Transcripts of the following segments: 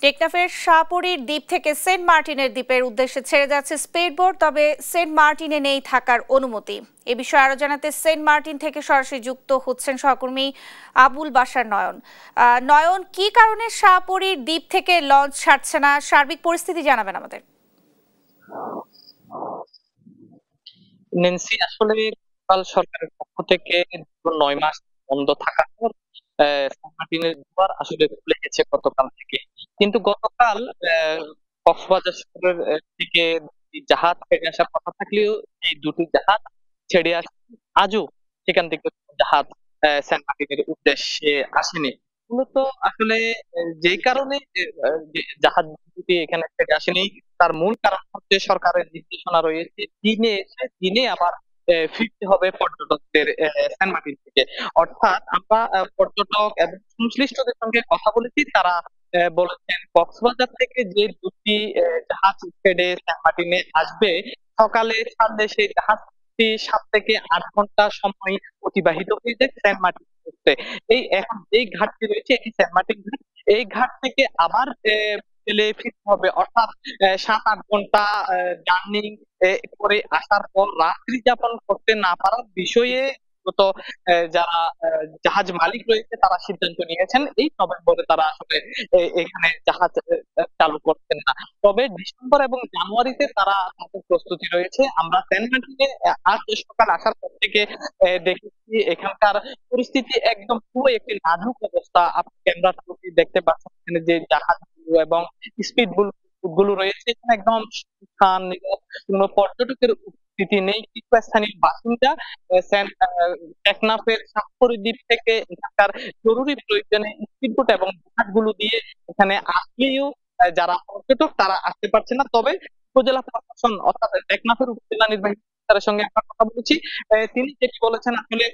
টেকনাফের শাহপরীর দ্বীপ থেকে সেন্ট মার্টিনের দ্বীপের উদ্দেশ্যে ছেড়ে যাচ্ছে স্পিডবোট, তবে সেন্ট মার্টিনে নেই থাকার অনুমতি। এ বিষয়ে আরো জানাতে সেন্ট মার্টিন থেকে সরাসরি যুক্ত হচ্ছেন সহকর্মী আবুল বাশার নয়ন। নয়ন, কি কারণে শাহপরীর দ্বীপ থেকে লঞ্চ ছাড়ছে না, সার্বিক পরিস্থিতি জানাবেন আমাদের। নেন্সি, আসলে নেপাল সরকারের পক্ষ থেকে 9 মাস বন্ধ থাকার পর সেন্ট মার্টিনের দুয়ার আসলে খুলে গেছে গতকাল থেকে। কিন্তু গতকাল কক্সবাজার শহরের থেকে দুটি জাহাজ ছেড়ে আসার কথা থাকলেও এই দুটি জাহাজ ছেড়ে আসে আজও সেখান থেকে কোনো জাহাজ সেন্ট মার্টিনের উদ্দেশ্যে আসেনি। মূলত আসলে যেই কারণে যে জাহাজ দুটি এখানে ছেড়ে আসেনি, তার মূল কারণ হচ্ছে সরকারের নির্দেশনা রয়েছে দিনে এসে দিনে আবার ফিরতে হবে পর্যটকদের সেন্ট মার্টিন থেকে। অর্থাৎ আমরা পর্যটক এবং সংশ্লিষ্টদের সঙ্গে কথা বলেছি, তারা বলেছেন কক্সবাজার থেকে যে দুটি জাহাজ ছেড়ে সেন্ট মার্টিনে আসবে, সকালে ছাড়লে সেই জাহাজটি 7 থেকে 8 ঘন্টা সময় অতিবাহিত হয়ে যায় সেন্ট মার্টিন পৌঁছতে। এই এখন এই ঘাটটি রয়েছে, এটি সেন্ট মার্টিন ঘাট। এই ঘাট থেকে আবার পেলে ফিরতে হবে, অর্থাৎ 7-8 ঘন্টা জার্নি করে আসার পর রাত্রি যাপন করতে না পারার বিষয়ে মূলত যারা জাহাজ মালিক রয়েছে তারা সিদ্ধান্ত নিয়েছেন এই নভেম্বরে তারা আসলে এখানে জাহাজ চালু করছেন না। তবে ডিসেম্বর এবং জানুয়ারিতে তারা তাদের প্রস্তুতি রয়েছে। আমরা সেন্ট মার্টিনে আজ সকাল আসার পর থেকে দেখেছি এখানকার পরিস্থিতি একদম পুরো একটি নাজুক অবস্থা। আপনি ক্যামেরা থেকে দেখতে পাচ্ছেন এখানে যে জাহাজগুলো এবং স্পিড গুলো রয়েছে এখানে একদম সুনসান, কোনো পর্যটকের উপস্থিতি নেই। কিছু স্থানীয় বাসিন্দা টেকনাফের শাহপরী দ্বীপ থেকে এখানকার জরুরি প্রয়োজনে স্পিডবোট এবং জাহাজগুলো দিয়ে এখানে আসলেও যারা পর্যটক তারা আসতে পারছে না। তবে উপজেলা প্রশাসন অর্থাৎ টেকনাফের উপজেলা নির্বাহী অফিসারের সঙ্গে আমরা কথা বলেছি, তিনি যেটি বলেছেন আসলে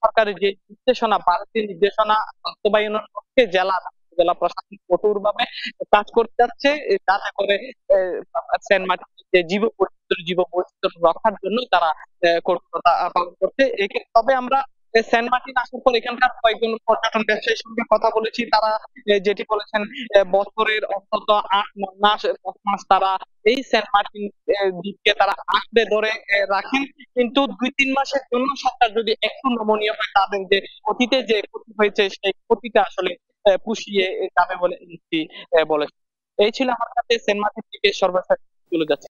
সরকারের যে নির্দেশনা, ভারতীয় নির্দেশনা বাস্তবায়নের পক্ষে জেলা প্রশাসন কঠোরভাবে কাজ করতে যাচ্ছে, যাতে করে সেন্ট মার্টিনের যে জীব বৈচিত্র্য রক্ষার জন্য তারা কঠোরতা পালন করছে। তবে আমরা সেন্ট মার্টিন আসার পর এখানকার কয়েকজন পর্যটন ব্যবসায়ীর সঙ্গে কথা বলেছি, তারা যেটি বলেছেন বছরের অন্তত 8-9 মাস 10 মাস তারা এই সেন্ট মার্টিন দ্বীপকে তারা আঁকড়ে ধরে রাখেন। কিন্তু 2-3 মাসের জন্য সরকার যদি একটু নমনীয় হয়, তাদের যে অতীতে যে ক্ষতি হয়েছে সেই ক্ষতিটা আসলে পুষিয়ে যাবে বলে বলেছে। এই ছিল আমার কাছে সেন্ট মার্টিন থেকে সর্বশেষ চলে যাচ্ছে।